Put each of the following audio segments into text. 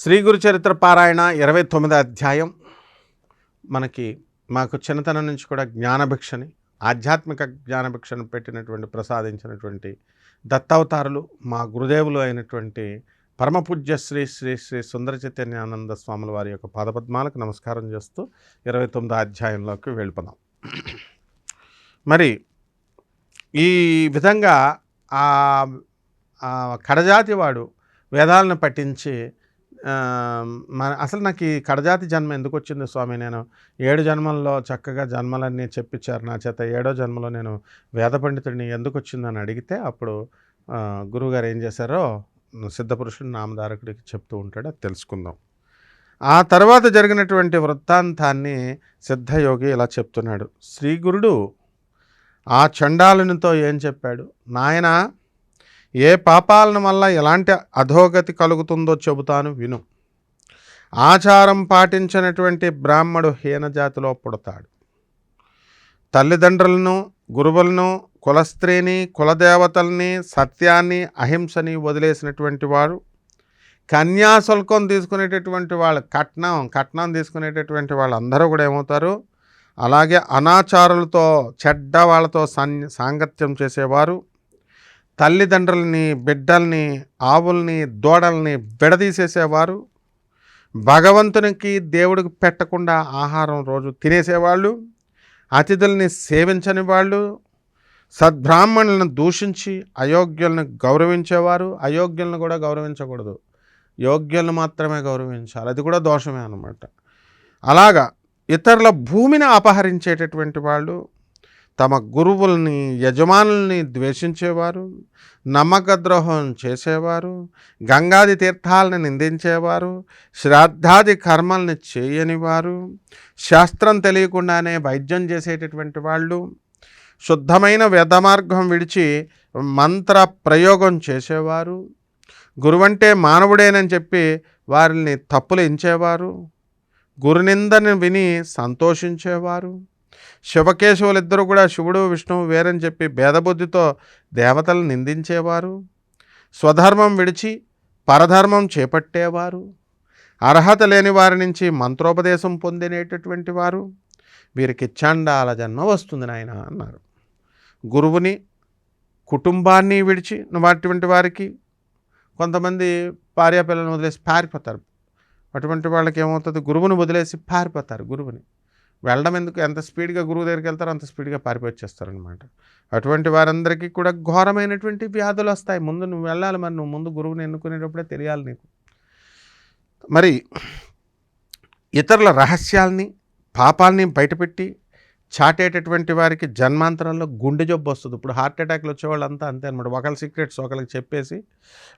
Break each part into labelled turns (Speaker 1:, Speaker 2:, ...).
Speaker 1: శ్రీ గురు చరిత్ర పారాయణ 29వ అధ్యాయం. మాకు చిన్నతనం నుంచి కూడా జ్ఞానభిక్షని, ఆధ్యాత్మిక జ్ఞానభిక్షను ప్రసాదించినటువంటి దత్తావతారులు మా గురుదేవులు అయినటువంటి పరమపూజ్య శ్రీ శ్రీ శ్రీ సుందర చైతన్యానంద స్వాముల వారి యొక్క పాదపద్మాలకు నమస్కారం చేస్తూ 29వ అధ్యాయంలోకి వెళ్ళిపోదాం. మరి ఈ విధంగా కడజాతి వాడు వేదాలను పఠించి అసలు నాకు ఈ కడజాతి జన్మ ఎందుకు వచ్చింది స్వామి, నేను 7 జన్మల్లో చక్కగా జన్మలన్నీ చెప్పించారు నా చేత, 7వ జన్మలో నేను వేద పండితుడిని ఎందుకు వచ్చిందని అడిగితే అప్పుడు గురువుగారు ఏం చేశారో సిద్ధపురుషుడు నామధారకుడికి చెప్తూ ఉంటాడు. అది తెలుసుకుందాం. ఆ తర్వాత జరిగినటువంటి వృత్తాంతాన్ని సిద్ధయోగి ఇలా చెప్తున్నాడు. శ్రీ గురుడు ఆ చండాలునితో ఏం చెప్పాడు, నాయనా ఏ పాపాలను వల్ల ఎలాంటి అధోగతి కలుగుతుందో చెబుతాను విను. ఆచారం పాటించినటువంటి బ్రాహ్మడు హీనజాతిలో పుడతాడు. తల్లిదండ్రులను, గురువులను, కులస్త్రీని, కులదేవతల్ని, సత్యాన్ని, అహింసని వదిలేసినటువంటి వారు, కన్యాశుల్కం తీసుకునేటటువంటి వాళ్ళు, కట్నం తీసుకునేటటువంటి వాళ్ళందరూ కూడా ఏమవుతారు, అలాగే అనాచారులతో, చెడ్డ వాళ్ళతో సాంగత్యం చేసేవారు, తల్లిదండ్రులని, బిడ్డల్ని, ఆవుల్ని, దూడల్ని విడదీసేసేవారు, భగవంతునికి దేవుడికి పెట్టకుండా ఆహారం రోజు తినేసేవాళ్ళు, అతిథుల్ని సేవించని వాళ్ళు, సద్బ్రాహ్మణులను దూషించి అయోగ్యులను గౌరవించేవారు. అయోగ్యులను కూడా గౌరవించకూడదు, యోగ్యులను మాత్రమే గౌరవించాలి, అది కూడా దోషమే అన్నమాట. అలాగా ఇతరుల భూమిని అపహరించేటటువంటి వాళ్ళు, తమ గురువుల్ని, యజమానుల్ని ద్వేషించేవారు, నమ్మక ద్రోహం చేసేవారు, గంగాది తీర్థాలను నిందించేవారు, శ్రాద్ధాది కర్మల్ని చేయనివారు, శాస్త్రం తెలియకుండానే వైద్యం చేసేటటువంటి వాళ్ళు, శుద్ధమైన వేదమార్గం విడిచి మంత్ర ప్రయోగం చేసేవారు, గురువంటే మానవుడేనని చెప్పి వారిని తప్పులు ఎంచేవారు, గురునిందని విని సంతోషించేవారు, శివకేశవులిద్దరూ కూడా శివుడు విష్ణువు వేరని చెప్పి భేదబుద్ధితో దేవతలను నిందించేవారు, స్వధర్మం విడిచి పరధర్మం చేపట్టేవారు, అర్హత లేని వారి నుంచి మంత్రోపదేశం పొందినేటటువంటి వారు, వీరికి చండాల జన్మ వస్తుంది నాయన అన్నారు. గురువుని, కుటుంబాన్ని విడిచి అటువంటి వారికి కొంతమంది భార్యాపిల్లలను వదిలేసి పారిపోతారు. అటువంటి వాళ్ళకి ఏమవుతుంది, గురువుని వదిలేసి పారిపోతారు. గురువుని వెళ్ళడం ఎందుకు, ఎంత స్పీడ్గా గురువు దగ్గరికి వెళ్తారో అంత స్పీడ్గా పారిపోయి వచ్చేస్తారనమాట. అటువంటి వారందరికీ కూడా ఘోరమైనటువంటి వ్యాధులు వస్తాయి. ముందు నువ్వు వెళ్ళాలి, మరి నువ్వు ముందు గురువుని ఎన్నుకునేటప్పుడే తెలియాలి నీకు. మరి ఇతరుల రహస్యాల్ని, పాపాలని బయటపెట్టి చాటేటటువంటి వారికి జన్మాంతరంలో గుండె జబ్బు వస్తుంది. ఇప్పుడు హార్ట్ అటాక్లు వచ్చేవాళ్ళంతా అంతే అనమాట. ఒకళ్ళ సీక్రెట్స్ ఒకళ్ళకి చెప్పేసి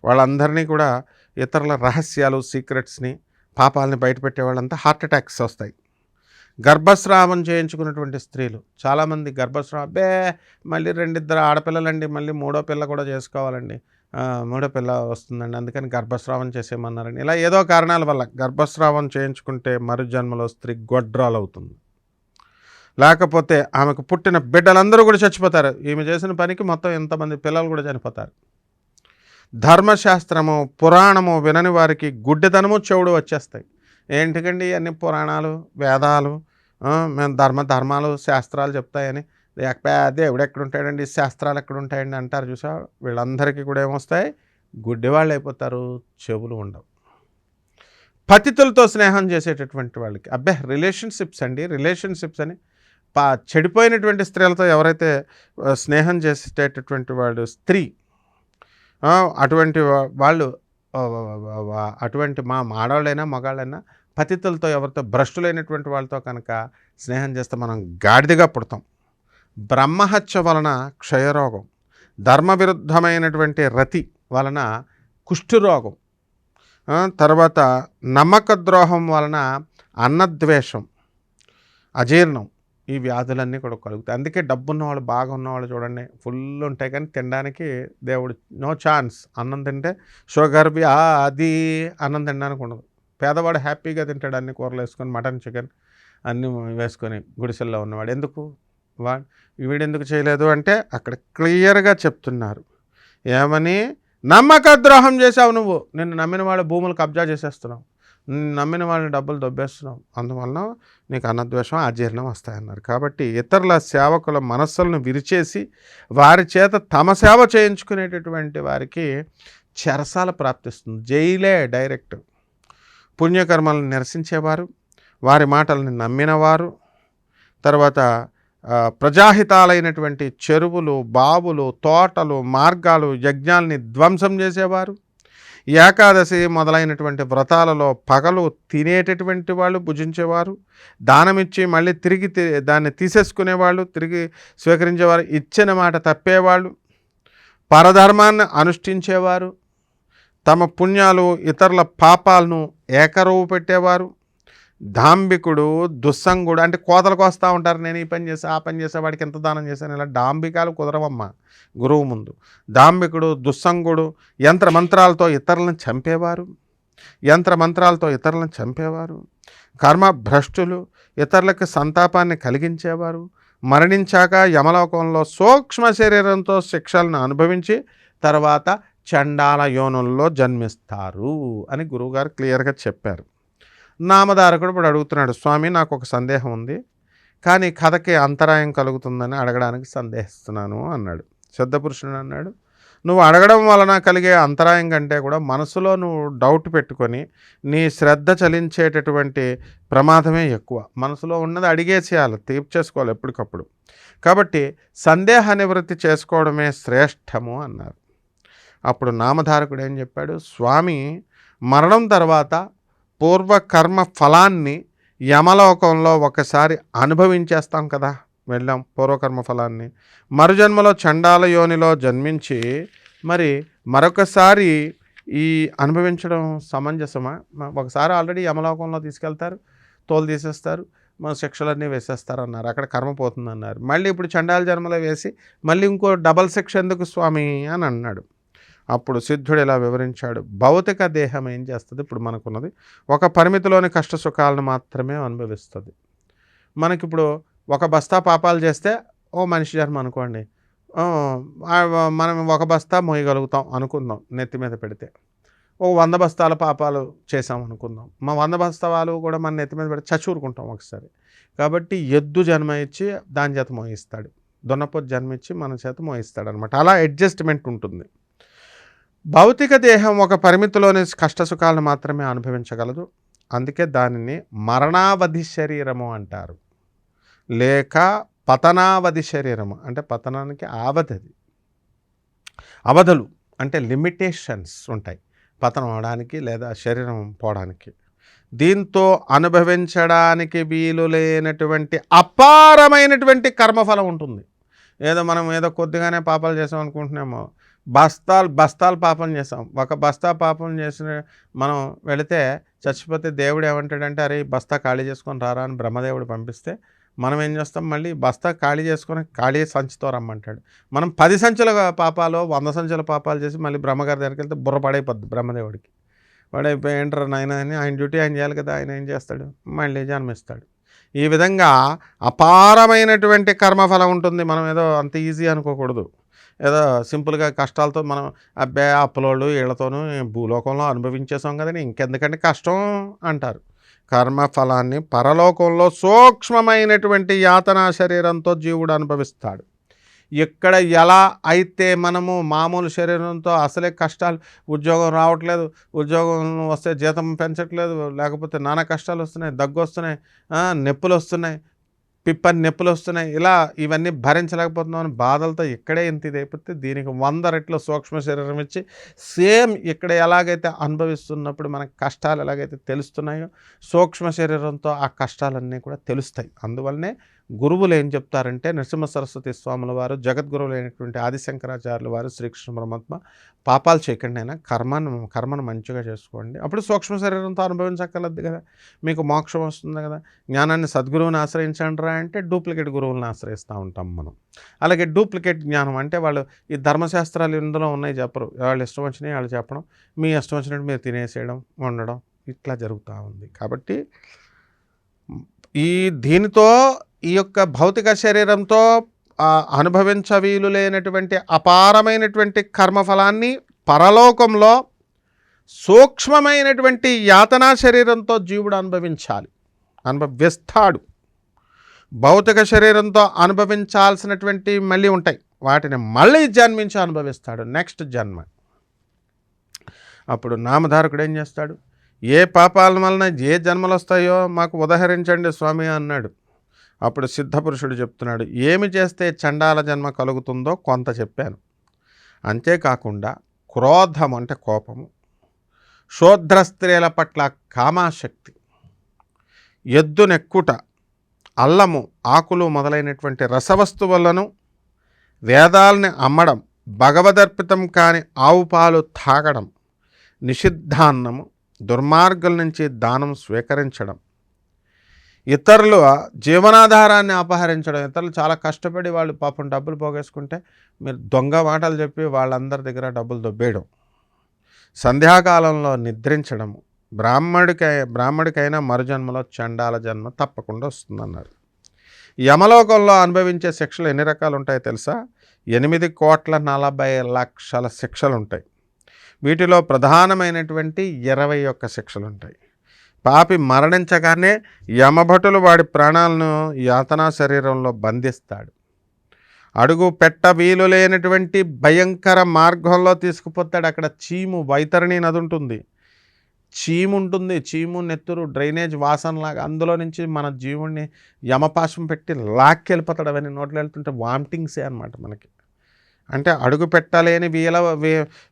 Speaker 1: వాళ్ళందరినీ కూడా ఇతరుల రహస్యాలు, సీక్రెట్స్ని, పాపాలని బయటపెట్టే వాళ్ళంతా హార్ట్ అటాక్స్ వస్తాయి. గర్భస్రావం చేయించుకున్నటువంటి స్త్రీలు చాలామంది గర్భస్రావం, మళ్ళీ 2 ఆడపిల్లలండి, మళ్ళీ 3వ పిల్ల కూడా చేసుకోవాలండి, 3వ పిల్ల వస్తుందండి, అందుకని గర్భస్రావం చేసేయమన్నారండి, ఇలా ఏదో కారణాల వల్ల గర్భస్రావం చేయించుకుంటే మరు జన్మలో స్త్రీ గొడ్రాలు అవుతుంది. లేకపోతే ఆమెకు పుట్టిన బిడ్డలందరూ కూడా చచ్చిపోతారు. ఈమె చేసిన పనికి మొత్తం ఎంతమంది పిల్లలు కూడా చనిపోతారు. ధర్మశాస్త్రము, పురాణము వినని వారికి గుడ్డితనము, చెవుడు వచ్చేస్తాయి. ఏంటికండి అన్ని పురాణాలు, వేదాలు, మేము ధర్మాలు, శాస్త్రాలు చెప్తాయని, దేవుడు ఎక్కడుంటాడండి, శాస్త్రాలు ఎక్కడుంటాయండి అంటారు చూసా. వీళ్ళందరికీ కూడా ఏమొస్తాయి, గుడ్డివాళ్ళు అయిపోతారు, చెవులు ఉండవు. పతితులతో స్నేహం చేసేటటువంటి వాళ్ళకి రిలేషన్షిప్స్ అని చెడిపోయినటువంటి స్త్రీలతో ఎవరైతే స్నేహం చేసేటటువంటి వాడు స్త్రీ, అటువంటి వాళ్ళు, అటువంటి మా ఆడవాళ్ళైనా మగాళ్ళైనా పతితులతో, ఎవరితో భ్రష్టులైనటువంటి వాళ్ళతో కనుక స్నేహం చేస్తే మనం గాడిదగా పుడతాం. బ్రహ్మహత్య వలన క్షయరోగం, ధర్మవిరుద్ధమైనటువంటి రతి వలన కుష్ఠురోగం, తర్వాత నమ్మక ద్రోహం వలన అన్నద్వేషం, అజీర్ణం, ఈ వ్యాధులన్నీ కూడా కలుగుతాయి. అందుకే డబ్బున్నవాళ్ళు, బాగా ఉన్నవాళ్ళు చూడండి, ఫుల్ ఉంటాయి కానీ తినడానికి దేవుడు నో ఛాన్స్. అన్నం తింటే షుగర్ అది అన్నం తినడానికి ఉండదు. పేదవాడు హ్యాపీగా తింటాడు, అన్ని కూరలు వేసుకొని, మటన్, చికెన్ అన్నీ వేసుకొని గుడిసెల్లో ఉన్నవాడు. ఎందుకు వీడెందుకు చేయలేదు అంటే అక్కడ క్లియర్గా చెప్తున్నారు. ఏమని, నమ్మక ద్రోహం చేశావు నువ్వు, నిన్ను నమ్మిన వాళ్ళ భూములు కబ్జా చేసేస్తున్నావు, నమ్మిన వాళ్ళని డబ్బులు దొబ్బేస్తున్నావు, అందువలన నీకు అన్నద్వేషం అజీర్ణం వస్తాయన్నారు. కాబట్టి ఇతరుల సేవకుల మనస్సులను విరిచేసి వారి చేత తమ సేవ చేయించుకునేటటువంటి వారికి చెరసాల ప్రాప్తిస్తుంది, జైలే డైరెక్ట్. పుణ్యకర్మలను నిరసించేవారు, వారి మాటల్ని నమ్మినవారు, తర్వాత ప్రజాహితాలైనటువంటి చెరువులు, బావులు, తోటలు, మార్గాలు, యజ్ఞాల్ని ధ్వంసం చేసేవారు, ఏకాదశి మొదలైనటువంటి వ్రతాలలో పగలు తినేటటువంటి వాళ్ళు, భుజించేవారు, దానమిచ్చి మళ్ళీ తిరిగి దాన్ని తీసేసుకునేవాళ్ళు, తిరిగి స్వీకరించేవారు, ఇచ్చిన మాట తప్పేవాళ్ళు, పరధర్మాన్ని అనుష్ఠించేవారు, తమ పుణ్యాలు ఇతరుల పాపాలను ఏకరువు పెట్టేవారు, డాంబికుడు, దుస్సంగుడు, అంటే కోతలకు వస్తూ ఉంటారు, నేను ఈ పని చేసా, ఆ పని చేసా, వాడికి ఎంత దానం చేశాను, ఇలా డాంబికాలు కుదరవమ్మ గురువు ముందు. డాంబికుడు, దుస్సంగుడు, యంత్రమంత్రాలతో ఇతరులను చంపేవారు, కర్మ భ్రష్టులు, ఇతరులకు సంతాపాన్ని కలిగించేవారు, మరణించాక యమలోకంలో సూక్ష్మ శరీరంతో శిక్షలను అనుభవించి తర్వాత చండాల యోనుల్లో జన్మిస్తారు అని గురువుగారు క్లియర్గా చెప్పారు. నామధారకుడు ఇప్పుడు అడుగుతున్నాడు, స్వామి నాకు ఒక సందేహం ఉంది, కానీ కథకి అంతరాయం కలుగుతుందని అడగడానికి సందేహిస్తున్నాను అన్నాడు. సిద్ధపురుషుడు అన్నాడు, నువ్వు అడగడం వలన కలిగే అంతరాయం కంటే కూడా మనసులో నువ్వు డౌట్ పెట్టుకొని నీ శ్రద్ధ చలించేటటువంటి ప్రమాదమే ఎక్కువ. మనసులో ఉన్నది అడిగేసేయాలి, తీర్చేసుకోవాలి ఎప్పటికప్పుడు. కాబట్టి సందేహ నివృత్తి చేసుకోవడమే శ్రేష్టము అన్నారు. అప్పుడు నామధారకుడు ఏం చెప్పాడు, స్వామి మరణం తర్వాత పూర్వకర్మ ఫలాన్ని యమలోకంలో ఒకసారి అనుభవించేస్తాం కదా, వెళ్ళాం పూర్వకర్మ ఫలాన్ని, మరుజన్మలో చండాల యోనిలో జన్మించి మరి మరొకసారి ఈ అనుభవించడం సమంజసమా? ఒకసారి ఆల్రెడీ యమలోకంలో తీసుకెళ్తారు, తోలు తీసేస్తారు, మన శిక్షలన్నీ వేసేస్తారు అన్నారు, అక్కడ కర్మ పోతుందన్నారు. మళ్ళీ ఇప్పుడు చండాల జన్మలో వేసి మళ్ళీ ఇంకో డబల్ శిక్ష ఎందుకు స్వామి అని అన్నాడు. అప్పుడు సిద్ధుడు ఇలా వివరించాడు, భౌతిక దేహం ఏం చేస్తుంది, ఇప్పుడు మనకున్నది ఒక పరిమితిలోని కష్ట సుఖాలను మాత్రమే అనుభవిస్తుంది. మనకిప్పుడు ఒక బస్తా పాపాలు చేస్తే ఓ మనిషి జన్మ అనుకోండి, మనం ఒక బస్తా మోయగలుగుతాం అనుకుందాం, నెత్తి మీద పెడితే. ఓ 100 బస్తాల పాపాలు చేసాం అనుకుందాం, మా 100 బస్తాలు కూడా మన నెత్తి మీద పెడితే చచ్చూరుకుంటాం ఒకసారి. కాబట్టి ఎద్దు జన్మ ఇచ్చి దాని చేత మోయిస్తాడు, దున్నపోతు జన్మ ఇచ్చి మన చేత మోయిస్తాడు అనమాట. అలా అడ్జస్ట్మెంట్ ఉంటుంది. భౌతిక దేహం ఒక పరిమితిలోని కష్టసుఖాలను మాత్రమే అనుభవించగలదు, అందుకే దానిని మరణావధి శరీరము అంటారు, లేక పతనావధి శరీరము అంటే పతనానికి అవధులు అంటే లిమిటేషన్స్ ఉంటాయి పతనం అవడానికి లేదా శరీరం పోవడానికి. దీంతో అనుభవించడానికి వీలు లేనటువంటి అపారమైనటువంటి కర్మఫలం ఉంటుంది. మనం ఏదో కొద్దిగానే పాపాలు చేసాం అనుకుంటున్నామో, బస్తాలు పాపం చేసాం. ఒక బస్తా పాపం చేసిన మనం వెళితే చచ్చిపోతే దేవుడు ఏమంటాడంటే, అరే బస్తా ఖాళీ చేసుకొని రారా అని బ్రహ్మదేవుడు పంపిస్తే మనం ఏం చేస్తాం, మళ్ళీ బస్తా ఖాళీ చేసుకొని ఖాళీ సంచితో రమ్మంటాడు. మనం 10 సంచుల పాపాలు 100 సంచుల పాపాలు చేసి మళ్ళీ బ్రహ్మగారి దగ్గరికి వెళ్తే బుర్ర పడైపోద్ది బ్రహ్మదేవుడికి. వాడైపోయి ఏంటారు నాయన అని, ఆయన డ్యూటీ ఆయన చేయాలి కదా, ఆయన ఏం చేస్తాడు, మళ్ళీ జన్మిస్తాడు. ఈ విధంగా అపారమైనటువంటి కర్మఫలం ఉంటుంది. మనం ఏదో అంత ఈజీ అనుకోకూడదు, ఏదో సింపుల్గా కష్టాలతో మనం అబ్బే అప్పులోళ్ళు వీళ్ళతోనూ భూలోకంలో అనుభవించేసాం కదండి ఇంకెందుకంటే కష్టం అంటారు. కర్మఫలాన్ని పరలోకంలో సూక్ష్మమైనటువంటి యాతనా శరీరంతో జీవుడు అనుభవిస్తాడు. ఇక్కడ ఎలా అయితే మనము మామూలు శరీరంతో అసలే కష్టాలు, ఉద్యోగం రావట్లేదు, ఉద్యోగం వస్తే జీతం పెంచట్లేదు, లేకపోతే నానా కష్టాలు వస్తున్నాయి, దగ్గు వస్తున్నాయి, నొప్పులు వస్తున్నాయి, పిప్పని నొప్పులు వస్తున్నాయి, ఇలా ఇవన్నీ భరించలేకపోతున్నాం అని బాధలతో ఇక్కడే ఇంత ఇదైపోతే దీనికి 100 రెట్లు సూక్ష్మ శరీరం ఇచ్చి సేమ్ ఇక్కడ ఎలాగైతే అనుభవిస్తున్నప్పుడు మనకు కష్టాలు ఎలాగైతే తెలుస్తున్నాయో సూక్ష్మ శరీరంతో ఆ కష్టాలన్నీ కూడా తెలుస్తాయి. అందువల్లనే గురువులు ఏం చెప్తారంటే, నరసింహ సరస్వతి స్వాముల వారు, జగద్గురువులు అయినటువంటి ఆదిశంకరాచార్యుల వారు, శ్రీకృష్ణ పరమాత్మ, పాపాలు చేయకండి అయినా కర్మను మంచిగా చేసుకోండి, అప్పుడు సూక్ష్మ శరీరంతో అనుభవించక్కర్లేదు కదా, మీకు మోక్షం వస్తుంది కదా. జ్ఞానాన్ని సద్గురువుని ఆశ్రయించండి రా అంటే డూప్లికేట్ గురువులను ఆశ్రయిస్తూ ఉంటాం మనం. అలాగే డూప్లికేట్ జ్ఞానం అంటే వాళ్ళు ఈ ధర్మశాస్త్రాలు ఇందులో ఉన్నాయి చెప్పరు, వాళ్ళు ఇష్టం వచ్చినాయి వాళ్ళు చెప్పడం, మీ ఇష్టం వచ్చినట్టు మీరు తినేసేయడం, వండడం, ఇట్లా జరుగుతూ ఉంది. కాబట్టి దీనితో ఈ యొక్క భౌతిక శరీరంతో అనుభవించవీలు లేనటువంటి అపారమైనటువంటి కర్మఫలాన్ని పరలోకంలో సూక్ష్మమైనటువంటి యాతనా శరీరంతో జీవుడు అనుభవిస్తాడు. భౌతిక శరీరంతో అనుభవించాల్సినటువంటి మళ్ళీ ఉంటాయి, వాటిని మళ్ళీ జన్మించి అనుభవిస్తాడు నెక్స్ట్ జన్మ. అప్పుడు నామధారకుడు ఏం చేస్తాడు? ఏ పాపాల వలన ఏ జన్మలు వస్తాయో మాకు ఉదహరించండి స్వామి అన్నాడు. అప్పుడు సిద్ధపురుషుడు చెప్తున్నాడు, ఏమి చేస్తే చండాల జన్మ కలుగుతుందో కొంత చెప్పాను. అంతేకాకుండా క్రోధం అంటే కోపము, శూద్ర స్త్రీల పట్ల కామాశక్తి, ఎద్దునెక్కుట, అల్లము, ఆకులు మొదలైనటువంటి రసవస్తువులను, వేదాలని అమ్మడం, భగవదర్పితం కాని ఆవు పాలు తాగడం, నిషిద్ధాన్నము, దుర్మార్గుల నుంచి దానం స్వీకరించడం, ఇతరుల జీవనాధారాన్ని అపహరించడం. ఇతరులు చాలా కష్టపడి వాళ్ళు పాపం డబ్బులు పోగేసుకుంటే మీరు దొంగ మాటలు చెప్పి వాళ్ళందరి దగ్గర డబ్బులు దొబ్బేయడం, సంధ్యాకాలంలో నిద్రించడము, బ్రాహ్మడికైనా మరుజన్మలో చండాల జన్మ తప్పకుండా వస్తుందన్నారు. యమలోకంలో అనుభవించే శిక్షలు ఎన్ని రకాలు ఉంటాయో తెలుసా? 8,40,00,000 శిక్షలు ఉంటాయి. వీటిలో ప్రధానమైనటువంటి 21 శిక్షలు ఉంటాయి. పాపి మరణించగానే యమభటులు వాడి ప్రాణాలను యాతనా శరీరంలో బంధిస్తాడు. అడుగు పెట్ట వీలు లేనటువంటి భయంకర మార్గంలో తీసుకుపోతాడు. అక్కడ చీము, వైతరణి నది ఉంటుంది, చీము ఉంటుంది, చీము నెత్తురు డ్రైనేజ్ వాసనలాగా అందులో నుంచి మన జీవుణ్ణి యమపాశం పెట్టి లాక్కెళ్ళిపోతాడు. అవన్నీ నోట్లో వెళ్తుంటే వామిటింగ్సే అనమాట మనకి. అంటే అడుగు పెట్టలేని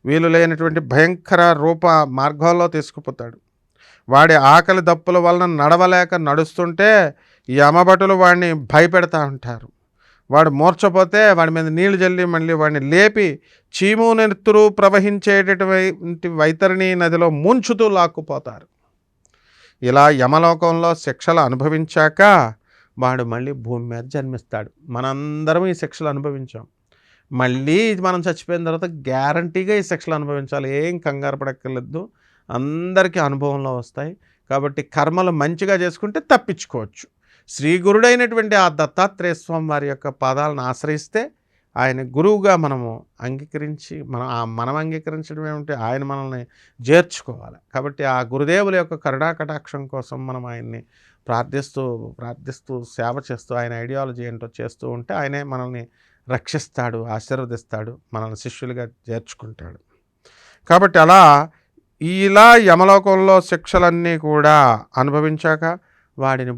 Speaker 1: వీలు లేనటువంటి భయంకర రూప మార్గంలో తీసుకుపోతాడు. వాడి ఆకలి దప్పుల వలన నడవలేక నడుస్తుంటే యమభటులు వాడిని భయపెడతా ఉంటారు. వాడు మూర్చపోతే వాడి మీద నీళ్లు జల్లి మళ్ళీ వాడిని లేపి చీము నెత్తురు ప్రవహించేటటువంటి వైతరణి నదిలో ముంచుతూ లాక్కుపోతారు. ఇలా యమలోకంలో శిక్షలు అనుభవించాక వాడు మళ్ళీ భూమి మీద జన్మిస్తాడు. మనందరం ఈ శిక్షలు అనుభవించాం. మళ్ళీ మనం చచ్చిపోయిన తర్వాత గ్యారంటీగా ఈ శిక్షలు అనుభవించాలి. ఏం కంగారు పడక్కర్లేదు, అందరికీ అనుభవంలో వస్తాయి. కాబట్టి కర్మలు మంచిగా చేసుకుంటే తప్పించుకోవచ్చు. శ్రీ గురుడైనటువంటి ఆ దత్తాత్రేయ స్వామి వారి యొక్క పాదాలను ఆశ్రయిస్తే ఆయన గురువుగా మనము అంగీకరించి మనం అంగీకరించడం ఏమిటి, ఆయన మనల్ని చేర్చుకోవాలి. కాబట్టి ఆ గురుదేవుల యొక్క కరుణాకటాక్షం కోసం మనం ఆయన్ని ప్రార్థిస్తూ సేవ చేస్తూ ఆయన ఐడియాలజీ ఏంటో చేస్తూ ఉంటే ఆయనే మనల్ని రక్షిస్తాడు, ఆశీర్వదిస్తాడు, మనల్ని శిష్యులుగా చేర్చుకుంటాడు. కాబట్టి ఇలా యమలోకంలో శిక్షలన్నీ కూడా అనుభవించాక వాడు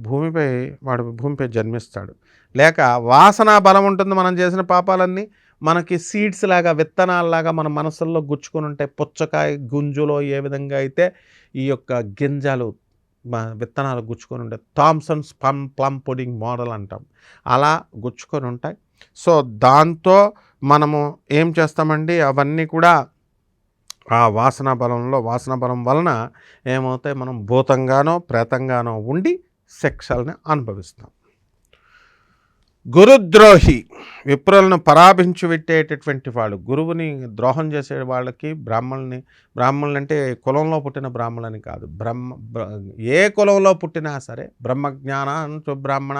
Speaker 1: భూమిపై జన్మిస్తాడు. లేక వాసనా బలం ఉంటుంది. మనం చేసిన పాపాలన్నీ మనకి సీడ్స్ లాగా, విత్తనాలలాగా మన మనసుల్లో గుచ్చుకొని ఉంటాయి. పుచ్చకాయ గుంజులో ఏ విధంగా అయితే ఈ యొక్క గింజలు విత్తనాలు గుచ్చుకొని ఉంటాయి, థామ్సన్స్ ప్లమ్ పుడింగ్ మోడల్ అంటాం, అలా గుచ్చుకొని ఉంటాయి. సో దాంతో మనము ఏం చేస్తామండి, అవన్నీ కూడా ఆ వాసన బలం వలన ఏమవుతాయి, మనం భూతంగానో ప్రేతంగానో ఉండి శిక్షల్ని అనుభవిస్తాం. గురుద్రోహి, విప్రులను పరాభించి పెట్టేటటువంటి వాళ్ళు, గురువుని ద్రోహం చేసే వాళ్ళకి బ్రాహ్మణులు అంటే కులంలో పుట్టిన బ్రాహ్మణులని కాదు, ఏ కులంలో పుట్టినా సరే బ్రహ్మజ్ఞానంతో బ్రాహ్మణ,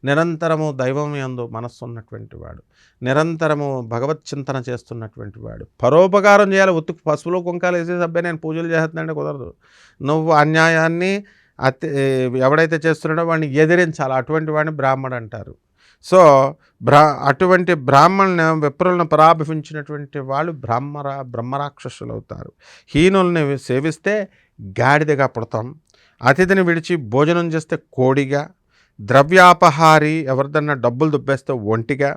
Speaker 1: నిరంతరము దైవం యందు మనస్సు ఉన్నటువంటి వాడు, నిరంతరము భగవత్ చింతన చేస్తున్నటువంటి వాడు, పరోపకారం చేయాలి. ఉత్తుకు పసుపులో కుంకాలు వేసేసి అబ్బాయి నేను పూజలు చేస్తున్నానంటే కుదరదు. నువ్వు అన్యాయాన్ని ఎవడైతే చేస్తున్నాడో వాడిని ఎదిరించాలి. అటువంటి వాడిని బ్రాహ్మడు అంటారు. సో అటువంటి విప్రులను పరాభించినటువంటి వాళ్ళు బ్రహ్మరాక్షసులు అవుతారు. హీనుల్ని సేవిస్తే గాడిదగా పుడతాం, అతిథిని విడిచి భోజనం చేస్తే కోడిగా, ద్రవ్యాపహారి ఎవరిదన్నా డబ్బులు దుబ్బేస్తే ఒంటిగా,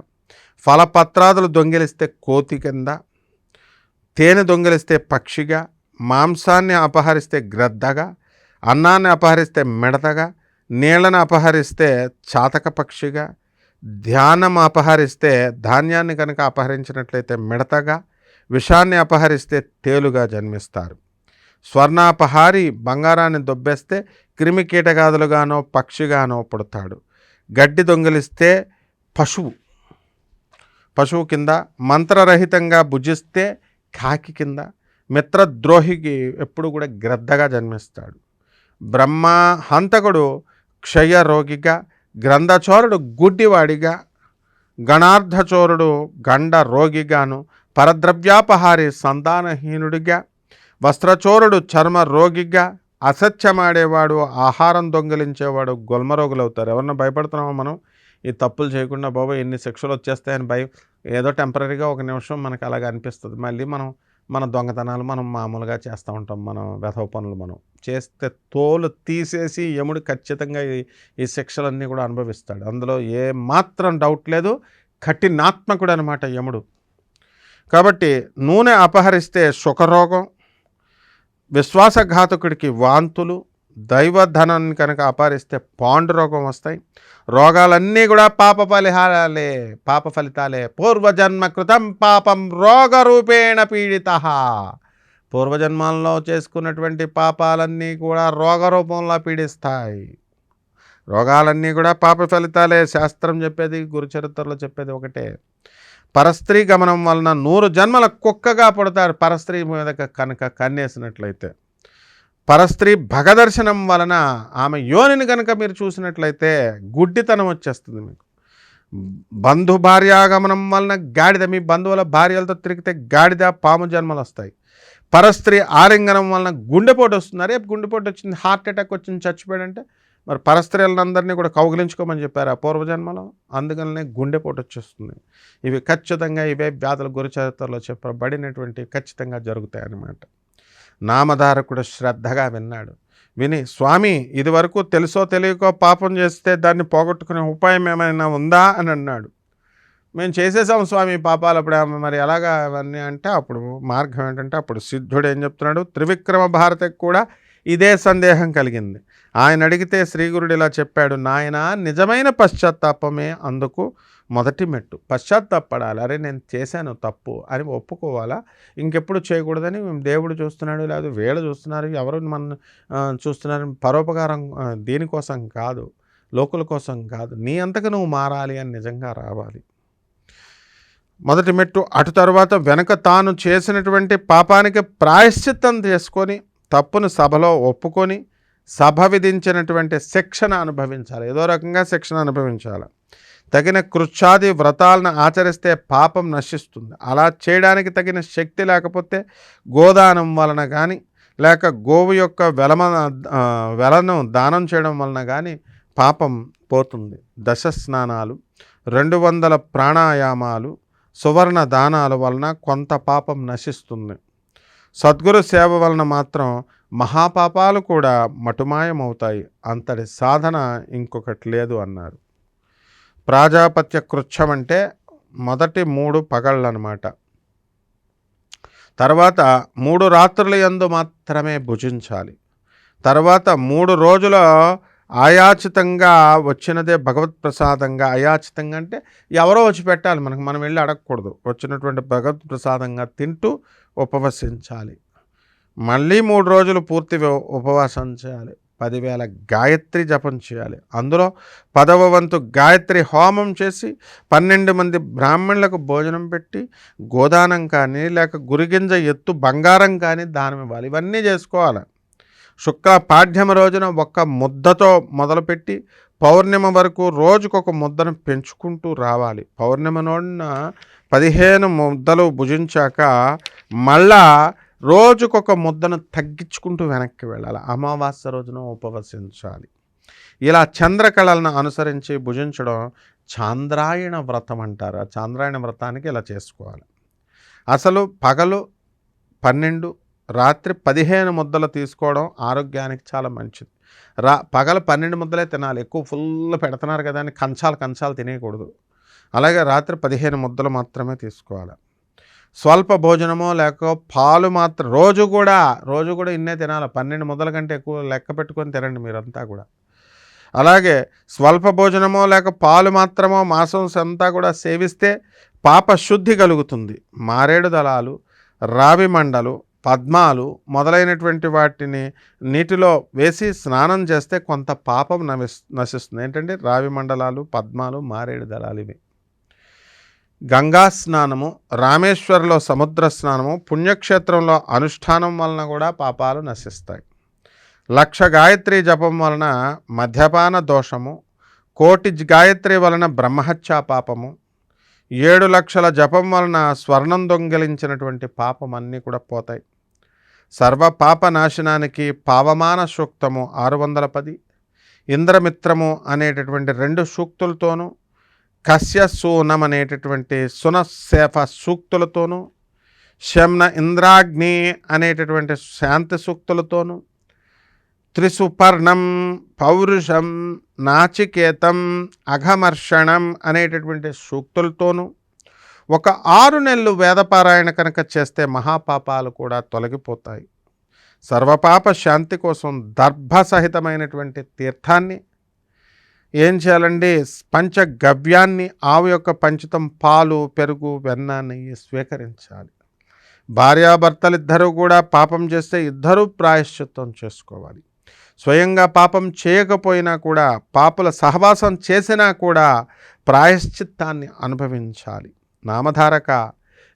Speaker 1: ఫలపత్రాదులు దొంగిలిస్తే కోతి కింద, తేనె దొంగిలిస్తే పక్షిగా, మాంసాన్ని అపహరిస్తే గ్రద్దగా, అన్నాన్ని అపహరిస్తే మిడతగా, నీళ్లను అపహరిస్తే చాతక పక్షిగా, ధ్యానం అపహరిస్తే ధాన్యాన్ని కనుక అపహరించినట్లయితే మిడతగా, విషాన్ని అపహరిస్తే తేలుగా జన్మిస్తారు. స్వర్ణాపహారి బంగారాన్ని దొబ్బేస్తే క్రిమి కీటకాదులుగానో పక్షిగానో పుడతాడు. గడ్డి దొంగిలిస్తే పశువు కింద, మంత్రరహితంగా భుజిస్తే కాకి కింద, మిత్రద్రోహికి ఎప్పుడు కూడా గ్రద్దగా జన్మిస్తాడు. బ్రహ్మహంతకుడు క్షయరోగిగా, గ్రంథచోరుడు గుడ్డివాడిగా, గణార్ధచోరుడు గండ రోగిగాను, పరద్రవ్యాపహారి సంతానహీనుడిగా, వస్త్రచోరుడు చర్మ రోగిగా, అసత్యమాడేవాడు, ఆహారం దొంగిలించేవాడు గొల్మరోగులవుతారు. ఎవరన్నా భయపడుతున్నామో మనం ఈ తప్పులు చేయకుండా బాబోయ్ ఎన్ని శిక్షలు వచ్చేస్తాయని భయం, ఏదో టెంపరరీగా ఒక నిమిషం మనకు అలాగ అనిపిస్తుంది. మళ్ళీ మన దొంగతనాలు మనం మామూలుగా చేస్తూ ఉంటాం. మనం వెధవ పనులు మనం చేస్తే తోలు తీసేసి యముడు ఖచ్చితంగా ఈ శిక్షలన్నీ కూడా అనుభవిస్తాడు. అందులో ఏ మాత్రం డౌట్ లేదు. కఠినాత్మకుడు అనమాట యముడు. కాబట్టి నూనె అపహరిస్తే సుఖరోగం, విశ్వాసఘాతకుడికి వాంతులు, దైవధనాన్ని కనుక అపహరిస్తే పాండురోగం వస్తాయి. రోగాలన్నీ కూడా పాప ఫలితాలే. పూర్వజన్మ కృతం పాపం రోగరూపేణ పీడిత. పూర్వజన్మాల్లో చేసుకున్నటువంటి పాపాలన్నీ కూడా రోగరూపంలో పీడిస్తాయి. రోగాలన్నీ కూడా పాప ఫలితాలే. శాస్త్రం చెప్పేది, గురుచరిత్రలో చెప్పేది ఒకటే. పరస్త్రీ గమనం వలన 100 జన్మల కుక్కగా పుడతారు. పరస్త్రీ మీద కనుక కన్నేసినట్లయితే. పరస్త్రీ భగదర్శనం వలన ఆమె యోనిని కనుక మీరు చూసినట్లయితే గుడ్డితనం వచ్చేస్తుంది మీకు. బంధు భార్యాగమనం వలన గాడిద, మీ బంధువుల భార్యలతో తిరిగితే గాడిద, పాము జన్మలు వస్తాయి. పరస్త్రీ ఆలింగనం వలన గుండెపోటు వస్తుంది. రేపు గుండెపోటు వచ్చింది, హార్ట్ అటాక్ వచ్చింది, చచ్చిపోయాడంటే మరి పరస్త్రీలందరినీ కూడా కౌగిలించుకోమని చెప్పారు ఆ పూర్వజన్మలో. అందుకనే గుండెపోటు వచ్చేస్తుంది. ఇవి ఖచ్చితంగా ఇవే వ్యాధుల గురుచరిత్రలో చెప్పబడినటువంటి ఖచ్చితంగా జరుగుతాయి అన్నమాట. నామధారకుడు శ్రద్ధగా విన్నాడు. విని, స్వామి ఇదివరకు తెలుసో తెలియకో పాపం చేస్తే దాన్ని పోగొట్టుకునే ఉపాయం ఏమైనా ఉందా అని అన్నాడు. మేము చేసేసాం స్వామి పాపాలు, అప్పుడు మరి ఎలాగా అవన్నీ అంటే అప్పుడు మార్గం ఏంటంటే అప్పుడు సిద్ధుడు ఏం చెప్తున్నాడు, త్రివిక్రమ భారతికి కూడా ఇదే సందేహం కలిగింది. ఆయన అడిగితే శ్రీగురుడు ఇలా చెప్పాడు, నాయన నిజమైన పశ్చాత్తాపమే అందుకు మొదటి మెట్టు. పశ్చాత్తాపడాలి. అరే నేను చేశాను తప్పు అని ఒప్పుకోవాలా, ఇంకెప్పుడు చేయకూడదని దేవుడు చూస్తున్నాడు, లేదా వీళ్ళు చూస్తున్నారు, ఎవరు మన చూస్తున్నారు, పరోపకారం దీనికోసం కాదు, లోకుల కోసం కాదు, నీ అంతకు నువ్వు మారాలి అని నిజంగా రావాలి. మొదటి మెట్టు. అటు తర్వాత వెనక తాను చేసినటువంటి పాపానికి ప్రాయశ్చిత్తం చేసుకొని తప్పును సభలో ఒప్పుకొని సభ విధించినటువంటి శిక్షణ అనుభవించాలి. ఏదో రకంగా శిక్షణ అనుభవించాలి. తగిన కృచ్ఛాది వ్రతాలను ఆచరిస్తే పాపం నశిస్తుంది. అలా చేయడానికి తగిన శక్తి లేకపోతే గోదానం వలన కానీ, లేక గోవు యొక్క వెలను దానం చేయడం వలన కానీ పాపం పోతుంది. దశ స్నానాలు, 200 ప్రాణాయామాలు, సువర్ణ దానాల వలన కొంత పాపం నశిస్తుంది. సద్గురు సేవ వలన మాత్రం మహాపాపాలు కూడా మటుమాయమవుతాయి. అంతటి సాధన ఇంకొకటి లేదు అన్నారు. ప్రాజాపత్య కృచ్ఛం అంటే మొదటి 3 పగళ్ళు అన్నమాట. తర్వాత 3 రాత్రుల యందు మాత్రమే భుజించాలి. తర్వాత 3 రోజుల ఆయాచితంగా వచ్చినదే భగవత్ ప్రసాదంగా. అయాచితంగా అంటే ఎవరో వచ్చి పెట్టాలి మనకు, మనం వెళ్ళి అడగకూడదు. వచ్చినటువంటి భగవత్ ప్రసాదంగా తింటూ ఉపవసించాలి. మళ్ళీ 3 రోజులు పూర్తి ఉపవాసం చేయాలి. 10,000 గాయత్రి జపం చేయాలి. అందులో 10వ వంతు గాయత్రి హోమం చేసి 12 మంది బ్రాహ్మణులకు భోజనం పెట్టి గోదానం కానీ, లేక గురిగింజ ఎత్తు బంగారం కానీ దానం ఇవ్వాలి. ఇవన్నీ చేసుకోవాలి. శుక్ల పాఠ్యమ రోజున 1 ముద్దతో మొదలుపెట్టి పౌర్ణిమ వరకు రోజుకొక ముద్దను పెంచుకుంటూ రావాలి. పౌర్ణిమ రోజున 15 ముద్దలు భుజించాక మళ్ళా రోజుకొక ముద్దను తగ్గించుకుంటూ వెనక్కి వెళ్ళాలి. అమావాస్య రోజున ఉపవసించాలి. ఇలా చంద్రకళలను అనుసరించి భుజించడం చాంద్రాయణ వ్రతం అంటారు. ఆ చాంద్రాయణ వ్రతానికి ఇలా చేసుకోవాలి. అసలు పగలు 12, రాత్రి 15 ముద్దలు తీసుకోవడం ఆరోగ్యానికి చాలా మంచిది. పగలు 12 ముద్దలే తినాలి. ఎక్కువ ఫుల్ పెడుతున్నారు కదా అని కంచాలు తినేయకూడదు. అలాగే రాత్రి 15 ముద్దలు మాత్రమే తీసుకోవాలి. స్వల్ప భోజనమో లేక పాలు మాత్రం రోజు కూడా ఇన్నే తినాలి. 12 ముద్దల కంటే ఎక్కువ లెక్క పెట్టుకొని తినండి మీరంతా కూడా. అలాగే స్వల్ప భోజనమో లేక పాలు మాత్రమో మాంసం అంతా కూడా సేవిస్తే పాప శుద్ధి కలుగుతుంది. మారేడు దళాలు, రావి మండలు, పద్మాలు మొదలైనటువంటి వాటిని నీటిలో వేసి స్నానం చేస్తే కొంత పాపం నశిస్తుంది. ఏంటంటే రావి మండలాలు, పద్మాలు, మారేడు దళాలు ఇవి. గంగా స్నానము, రామేశ్వరంలో సముద్ర స్నానము, పుణ్యక్షేత్రంలో అనుష్ఠానం వలన కూడా పాపాలు నశిస్తాయి. 1,00,000 గాయత్రి జపం వలన మద్యపాన దోషము, 1,00,000 గాయత్రి వలన బ్రహ్మహత్యా పాపము, 7 లక్షల జపం వలన స్వర్ణం దొంగిలించినటువంటి పాపం అన్నీ కూడా పోతాయి. సర్వపాప నాశనానికి పావమాన సూక్తము 610, ఇంద్రమిత్రము అనేటటువంటి 2 సూక్తులతోనూ, కస్యసూనం అనేటటువంటి సునశేఫ సూక్తులతోనూ, శమ్న ఇంద్రాగ్ని అనేటటువంటి శాంతి సూక్తులతోనూ, త్రిసుపర్ణం, పౌరుషం, నాచికేతం, అఘమర్షణం అనేటటువంటి సూక్తులతోనూ ఒక 6 నెలలు వేదపారాయణ కనుక చేస్తే మహాపాపాలు కూడా తొలగిపోతాయి. సర్వపాప శాంతి కోసం దర్భసహితమైనటువంటి తీర్థాన్ని ఏం చేయాలండి, పంచగవ్యాన్ని, ఆవు యొక్క పంచితం, పాలు, పెరుగు, వెన్న, నెయ్యి స్వీకరించాలి. భార్యాభర్తలిద్దరూ కూడా పాపం చేస్తే ఇద్దరూ ప్రాయశ్చిత్తం చేసుకోవాలి. స్వయంగా పాపం చేయకపోయినా కూడా, పాపుల సహవాసం చేసినా కూడా ప్రాయశ్చిత్తాన్ని అనుభవించాలి. నామధారక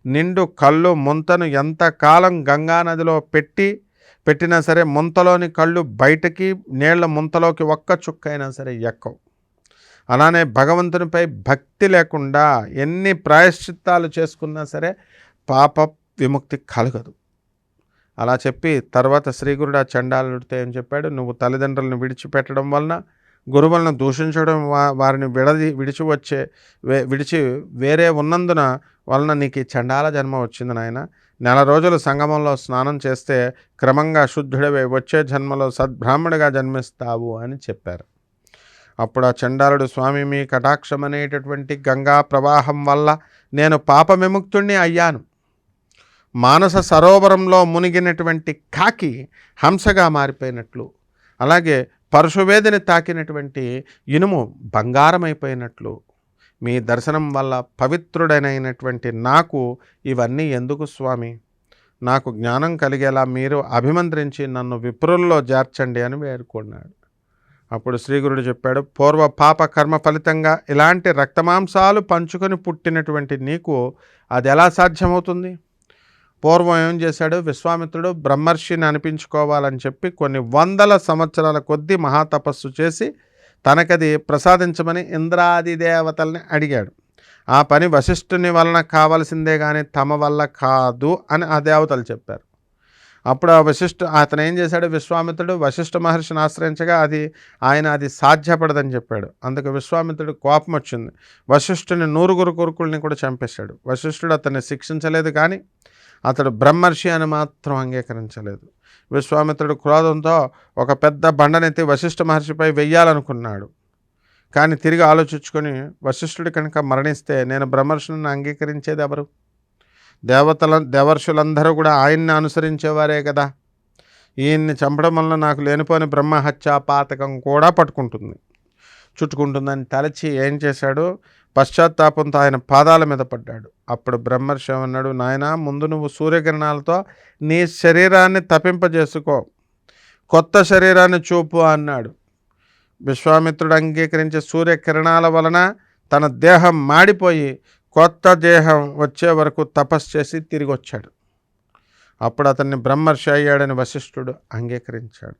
Speaker 1: నిండు కళ్ళు ముంతను ఎంతకాలం గంగానదిలో పెట్టినా సరే ముంతలోని కళ్ళు బయటకి, నీళ్ల ముంతలోకి ఒక్క చుక్కైనా సరే ఎక్కవు. అలానే భగవంతునిపై భక్తి లేకుండా ఎన్ని ప్రాయశ్చిత్తాలు చేసుకున్నా సరే పాప విముక్తి కలగదు. అలా చెప్పి తర్వాత శ్రీగురుడు ఆ చండాలుడితో ఏం చెప్పాడు, నువ్వు తల్లిదండ్రులను విడిచిపెట్టడం వలన, గురువులను దూషించడం, వారిని విడిచి వేరే ఉన్నందున వలన నీకు ఈ చండాల జన్మ వచ్చింది నాయన. 4 రోజులు సంగమంలో స్నానం చేస్తే క్రమంగా శుద్ధుడివై వచ్చే జన్మలో సద్బ్రాహ్మణుడిగా జన్మిస్తావు అని చెప్పారు. అప్పుడు ఆ చండాలుడు, స్వామి మీ కటాక్షం అనేటటువంటి గంగా ప్రవాహం వల్ల నేను పాప విముక్తుణ్ణి అయ్యాను. మానస సరోవరంలో మునిగినటువంటి కాకి హంసగా మారిపోయినట్లు, అలాగే పరశువేదిని తాకినటువంటి ఇనుము బంగారమైపోయినట్లు, మీ దర్శనం వల్ల పవిత్రుడైనటువంటి నాకు ఇవన్నీ ఎందుకు స్వామి? నాకు జ్ఞానం కలిగేలా మీరు అభిమంత్రించి నన్ను విప్రుల్లో చేర్చండి అని వేడుకున్నాడు. అప్పుడు శ్రీగురుడు చెప్పాడు, పూర్వ పాప కర్మ ఫలితంగా ఇలాంటి రక్తమాంసాలు పంచుకొని పుట్టినటువంటి నీకు అది ఎలా సాధ్యమవుతుంది? పూర్వం ఏం చేశాడు, విశ్వామిత్రుడు బ్రహ్మర్షిని అనిపించుకోవాలని చెప్పి కొన్ని 100 సంవత్సరాల కొద్దీ మహాతపస్సు చేసి తనకది ప్రసాదించమని ఇంద్రాది దేవతల్ని అడిగాడు. ఆ పని వశిష్ఠుని వలన కావాల్సిందే కానీ తమ వల్ల కాదు అని ఆ దేవతలు చెప్పారు. అప్పుడు అతను ఏం చేశాడు, విశ్వామిత్రుడు వశిష్ఠ మహర్షిని ఆశ్రయించగా అది సాధ్యపడదని చెప్పాడు. అందుకు విశ్వామిత్రుడు కోపం వచ్చింది. వశిష్ఠుని 100 కొడుకుల్ని కూడా చంపేశాడు. వశిష్ఠుడు అతన్ని శిక్షించలేదు, కానీ అతడు బ్రహ్మర్షి అని మాత్రం అంగీకరించలేదు. విశ్వామిత్రుడు క్రోధంతో ఒక పెద్ద బండనెత్తి వశిష్ఠ మహర్షిపై వెయ్యాలనుకున్నాడు. కానీ తిరిగి ఆలోచించుకొని, వశిష్ఠుడి కనుక మరణిస్తే నేను బ్రహ్మర్షిని అంగీకరించేది ఎవరు? దేవర్షులందరూ కూడా ఆయన్ని అనుసరించేవారే కదా. ఈయన్ని చంపడం వలన నాకు లేనిపోని బ్రహ్మహత్యా పాతకం కూడా చుట్టుకుంటుందని తలచి ఏం చేశాడు, పశ్చాత్తాపంతో ఆయన పాదాల మీద పడ్డాడు. అప్పుడు బ్రహ్మర్షి అన్నాడు, నాయనా, ముందు నువ్వు సూర్యకిరణాలతో నీ శరీరాన్ని తపింపజేసుకో, కొత్త శరీరాన్ని చూపు అన్నాడు. విశ్వామిత్రుడు అంగీకరించే సూర్యకిరణాల వలన తన దేహం మాడిపోయి కొత్త దేహం వచ్చే వరకు తపస్సు చేసి తిరిగి వచ్చాడు. అప్పుడు అతన్ని బ్రహ్మర్షి అయ్యాడని వశిష్ఠుడు అంగీకరించాడు.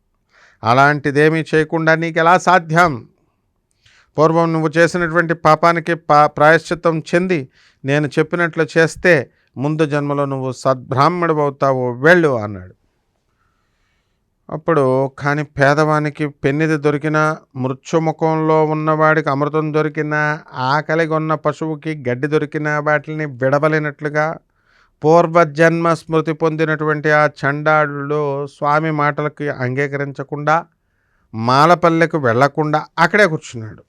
Speaker 1: అలాంటిదేమీ చేయకుండా నీకు ఎలా సాధ్యం? పూర్వం నువ్వు చేసినటువంటి పాపానికి ప్రాయశ్చిత్తం చెంది నేను చెప్పినట్లు చేస్తే ముందు జన్మలో నువ్వు సద్బ్రాహ్మణుడు అవుతావు, వెళ్ళు అన్నాడు. అప్పుడు కానీ పేదవానికి పెన్నిది దొరికినా, మృత్యుముఖంలో ఉన్నవాడికి అమృతం దొరికినా, ఆకలిగా ఉన్న పశువుకి గడ్డి దొరికినా వాటిని విడవలేనట్లుగా పూర్వజన్మ స్మృతి పొందినటువంటి ఆ చండాలుడు స్వామి మాటలకి అంగీకరించకుండా మాలపల్లెకు వెళ్లకుండా అక్కడే కూర్చున్నాడు.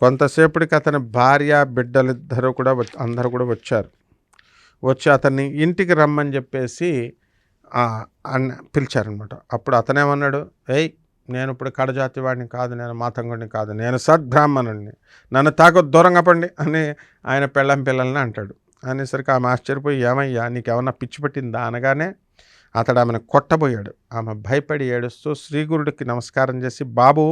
Speaker 1: కొంతసేపటికి అతని భార్య, బిడ్డలిద్దరూ కూడా అందరూ కూడా వచ్చి అతన్ని ఇంటికి రమ్మని చెప్పేసి పిలిచారనమాట. అప్పుడు అతనేమన్నాడు, నేను ఇప్పుడు కడజాతి వాడిని కాదు, నేను మాతంగుడిని కాదు, నేను సద్బ్రాహ్మణుడిని, నన్ను తాకొద్దు, దూరంగా పండి అని ఆయన పిల్లల్ని అంటాడు. అనేసరికి ఆమె ఆశ్చర్యపోయి, ఏమయ్యా నీకేమన్నా పిచ్చి పట్టిందా అనగానే అతడు ఆమెను కొట్టబోయాడు. ఆమె భయపడి ఏడుస్తూ శ్రీగురుడికి నమస్కారం చేసి, బాబు,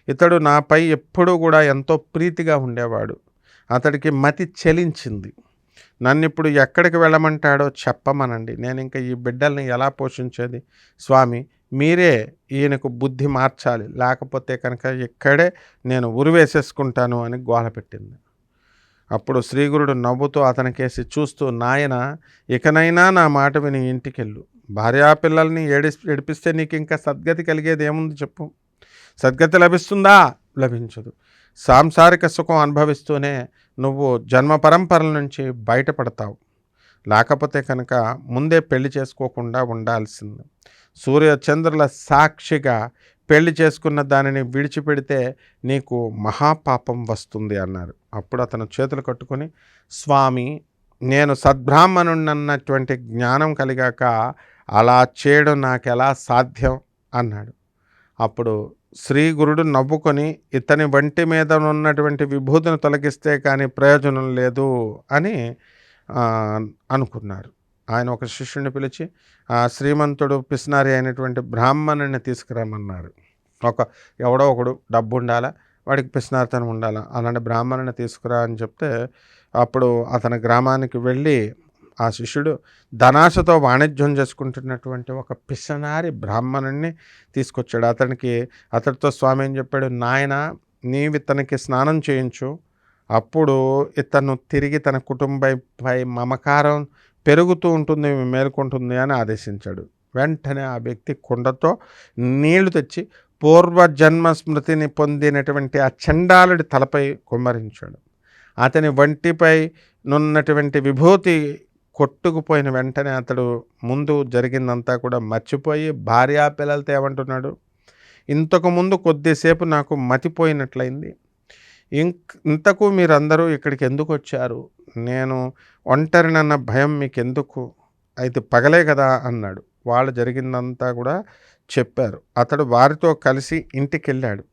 Speaker 1: ఇతడు నాపై ఎప్పుడూ కూడా ఎంతో ప్రీతిగా ఉండేవాడు, అతడికి మతి చెలించింది, నన్ను ఇప్పుడు ఎక్కడికి వెళ్ళమంటాడో చెప్పమనండి, నేను ఇంకా ఈ బిడ్డల్ని ఎలా పోషించేది? స్వామి, మీరే ఈయనకు బుద్ధి మార్చాలి, లేకపోతే కనుక ఇక్కడే నేను ఉరివేసేసుకుంటాను అని గోల పెట్టింది. అప్పుడు శ్రీగురుడు నవ్వుతూ అతనికేసి చూస్తూ, నాయన, ఇకనైనా నా మాట విని ఇంటికెళ్ళు, భార్యాపిల్లల్ని ఏడిపిస్తే నీకు ఇంకా సద్గతి కలిగేది ఏముంది చెప్పు? సద్గతి లభిస్తుందా? లభించదు. సాంసారిక సుఖం అనుభవిస్తూనే నువ్వు జన్మ పరంపరల నుంచి బయటపడతావు. లేకపోతే కనుక ముందే పెళ్లి చేసుకోకుండా ఉండాల్సింది. సూర్య చంద్రుల సాక్షిగా పెళ్లి చేసుకున్న దానిని విడిచిపెడితే నీకు మహాపాపం వస్తుంది అన్నారు. అప్పుడు అతను చేతులు కట్టుకొని, స్వామి, నేను సద్బ్రాహ్మణున్నటువంటి జ్ఞానం కలిగాక అలా చేయడం నాకెలా సాధ్యం అన్నాడు. అప్పుడు శ్రీ గురుడు నవ్వుకొని, ఇతని వంటి మీద ఉన్నటువంటి విభూతిని తొలగిస్తే కానీ ప్రయోజనం లేదు అని అనుకున్నారు. ఆయన ఒక శిష్యుని పిలిచి ఆ శ్రీమంతుడు పిసినారి అయినటువంటి బ్రాహ్మణుని తీసుకురమ్మన్నారు. ఎవడో ఒకడు డబ్బు ఉండాలా, వాడికి పిసినారితనం ఉండాలా, అలాంటి బ్రాహ్మణుని తీసుకురా అని చెప్తే అప్పుడు అతని గ్రామానికి వెళ్ళి ఆ శిష్యుడు ధనాశతో వాణిజ్యం చేసుకుంటున్నటువంటి ఒక పిసినారి బ్రాహ్మణుణ్ణి తీసుకొచ్చాడు. అతడితో స్వామి ఏం చెప్పాడు, నాయన, నీవు ఇతనికి స్నానం చేయించు, అప్పుడు ఇతను తిరిగి తన కుటుంబంపై మమకారం పెరుగుతూ ఉంటుంది, మేలుకుంటుంది అని ఆదేశించాడు. వెంటనే ఆ వ్యక్తి కుండతో నీళ్లు తెచ్చి పూర్వజన్మ స్మృతిని పొందినటువంటి ఆ చండాలుడి తలపై కుమ్మరించాడు. అతని వంటిపై నున్నటువంటి విభూతి కొట్టుకుపోయిన వెంటనే అతడు ముందు జరిగిందంతా కూడా మర్చిపోయి భార్యాపిల్లలతో ఏమంటున్నాడు, ఇంతకుముందు కొద్దిసేపు నాకు మతిపోయినట్లయింది, ఇంతకు మీరందరూ ఇక్కడికి ఎందుకు వచ్చారు? నేను ఒంటరినన్న భయం మీకెందుకు? అయితే పగలే కదా అన్నాడు. వాళ్ళు జరిగిందంతా కూడా చెప్పారు. అతడు వారితో కలిసి ఇంటికి వెళ్ళాడు.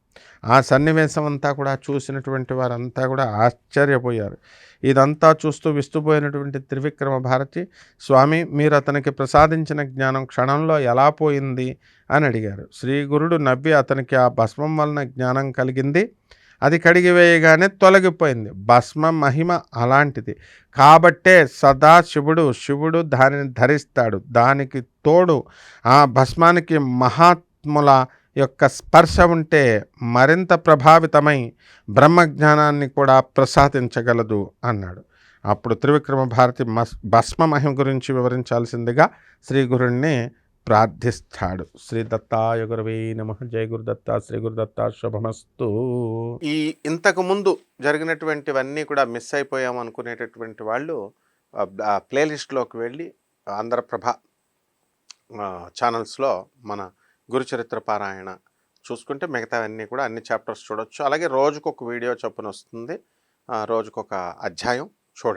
Speaker 1: ఆ సన్నివేశం అంతా కూడా చూసినటువంటి వారంతా కూడా ఆశ్చర్యపోయారు. ఇదంతా చూస్తూ విస్తుపోయినటువంటి త్రివిక్రమ భారతి, స్వామి, మీరు అతనికి ప్రసాదించిన జ్ఞానం క్షణంలో ఎలా పోయింది అని అడిగారు. శ్రీ గురుడు నవ్వి అతనికి ఆ భస్మం వలన జ్ఞానం కలిగింది, అది కడిగివేయగానే తొలగిపోయింది. భస్మ మహిమ అలాంటిది కాబట్టే సదా శివుడు దానిని ధరిస్తాడు. దానికి తోడు ఆ భస్మానికి మహాత్ముల యొక్క స్పర్శ ఉంటే మరింత ప్రభావితమై బ్రహ్మజ్ఞానాన్ని కూడా ప్రసాదించగలదు అన్నాడు. అప్పుడు త్రివిక్రమ భారతి భస్మ మహిమ గురించి వివరించాల్సిందిగా శ్రీ గురుణ్ణి ప్రార్థిస్తాడు. శ్రీ దత్తాయ గురవే నమః. జయ గురుదత్త. శ్రీ గురుదత్త. శుభమస్తు. ఇంతకు ముందు జరిగినటువంటివన్నీ కూడా మిస్ అయిపోయాం అనుకునేటటువంటి వాళ్ళు ప్లేలిస్ట్లోకి వెళ్ళి ఆంధ్రప్రభ ఛానల్స్లో మన గురుచరిత్ర పారాయణ చూసుకుంటే మిగతావన్నీ కూడా అన్ని చాప్టర్స్ చూడొచ్చు. అలాగే రోజుకొక వీడియో చొప్పున వస్తుంది, రోజుకొక అధ్యాయం.